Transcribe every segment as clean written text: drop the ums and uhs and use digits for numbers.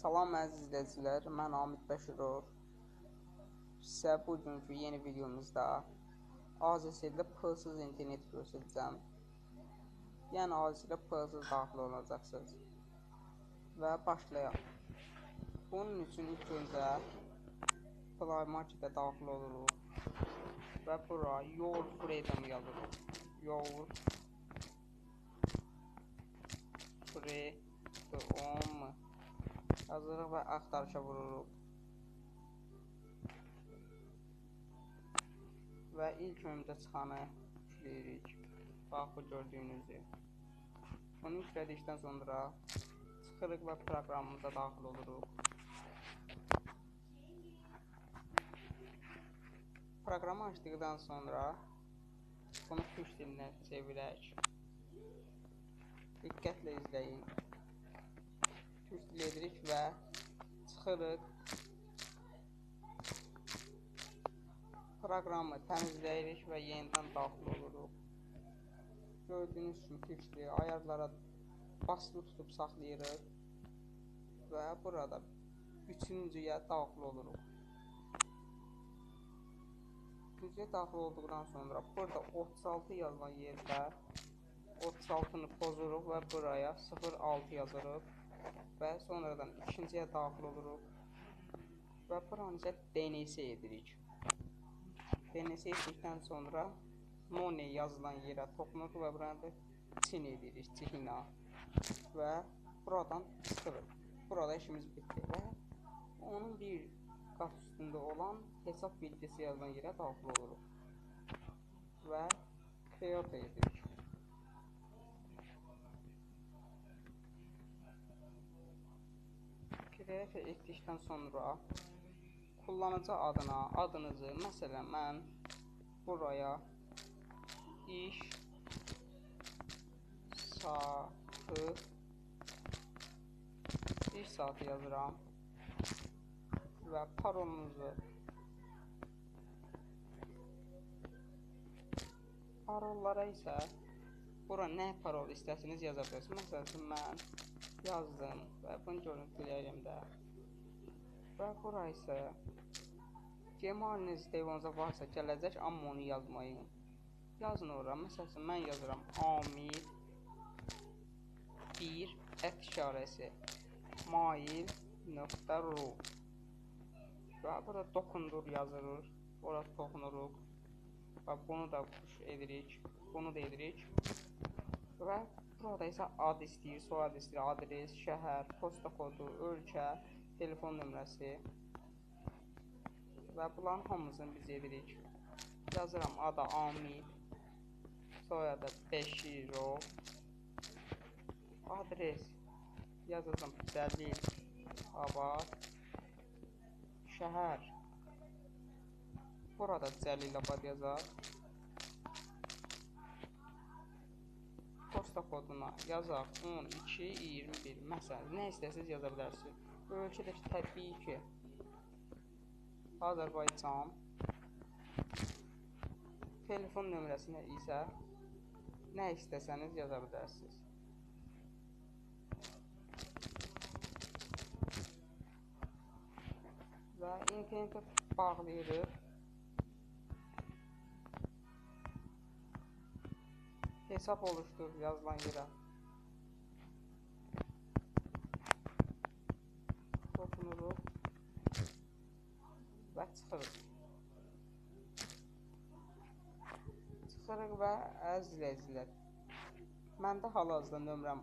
Salam əziz izləyicilər, mən Amid Bəşirov. Sizə bugünkü yeni videomuzda AZS-də pulsuz internet göstərəcəm. Yəni AZS-də pulsuz daxil olacaqsınız. Və başlayaq. Bunun üçün ilk öncə Play Marketə daxil oluruq və bura Your Freedom yazırıq. Your Freedom yazırıq və axtarışa vururuq. Və ilk önümüzdə çıxanı yükləyirik. Bax, bu gördüyünüzü. Bunu yüklədikdən sonra çıxırıq və proqramımıza daxil oluruq. Proqramı açdıqdan sonra bunu türk dilinə çevirək. Diqqətlə izləyin. Türk dili edirik və çıxırıq. Proqramı təmizləyirik və yenidən daxil oluruq. Gördüyünüz kimi türk dili ayarlara basılı tutub saxlayırıq və burada üçüncüyə daxil oluruq. Üçüncüyə daxil olduqdan sonra burada 36 yazılan yerdə 36-nı pozuruq və buraya 06 yazırıq və sonradan ikinciyə daxil oluruq və buranı isə DNS edirik. DNS etdikdən sonra None yazılan yerə toxunuruq və buranı Çin edirik, Çina və buradan çıxırıq. Burada işimiz bitdi və onun bir qat üstündə olan hesab bilgisi yazılan yerə daxil oluruq və Create edirik. Create etdikdən sonra kullanıcı adınızı, məsələn, mən buraya iş saatı yazıram və parollara isə bura nə parol istəsiniz yaza bilərsiniz. Məsələn, mən yazdım və bunu görüntüləyirəm də. Və bura isə Gmailiniz telefonunuza varsa gələcək, amma onu yazmayın. Yazın ora. Məsələn, mən yazıram amid1@mail.ru və burada toxundur yazılır. Ora toxunuruq və bunu da edirik. Bunu da edirik. Və burada isə ad istəyir, soyad istəyir, adres, şəhər, posta kodu, ölkə, telefon nömrəsi və bunların hamısını biz edirik. Yazıram ada Amid, soyadı Bəşirov, adres yazacağım Cəlilabad, şəhər burada Cəlilabad yazaq. Posta koduna yazaq 1221. Məsələn, nə istəsəniz yaza bilərsiniz. Ölkədə təbii ki Azərbaycan. Telefon nömrəsinə isə nə istəsəniz yaza bilərsiniz. Və internetə bağlayırıq. Hesab oluşdur yazılan yerə toxunuruq və çıxırıq. Çıxırıq və əziz izləyicilər, məndə hal-hazırda nömrəm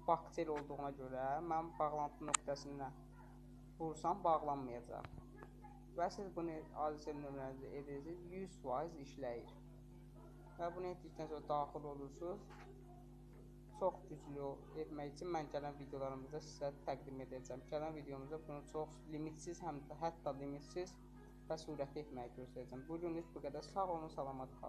Baktel olduğuna görə mən bağlantı nöqtəsinə vursam bağlanmayacaq. Və siz bunu AZS nömrənizi edirsiniz, 100% işləyir. Və bunu etdikdən sonra daxil olursunuz. Çox güclü etmək üçün mən gələn videolarımızda sizə təqdim edəcəm. Gələn videomuzda bunu çox limitsiz, hətta limitsiz və sürətli etməyi göstərəcəm. Bugünlük bu qədər. Sağ olun, salamat qalın.